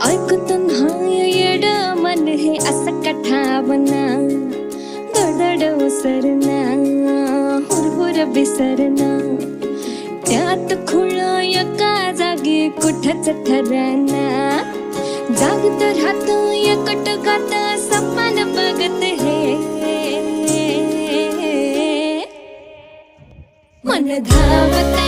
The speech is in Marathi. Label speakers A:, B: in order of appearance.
A: ऐकत नाही येड मन हे असं कठावना, दडद उसरना, हुरहुर बिसरना, त्यात खुळ एका जागी कुठच ठरना, जागत राहत एकटकात सपन बघत हे, मन धावत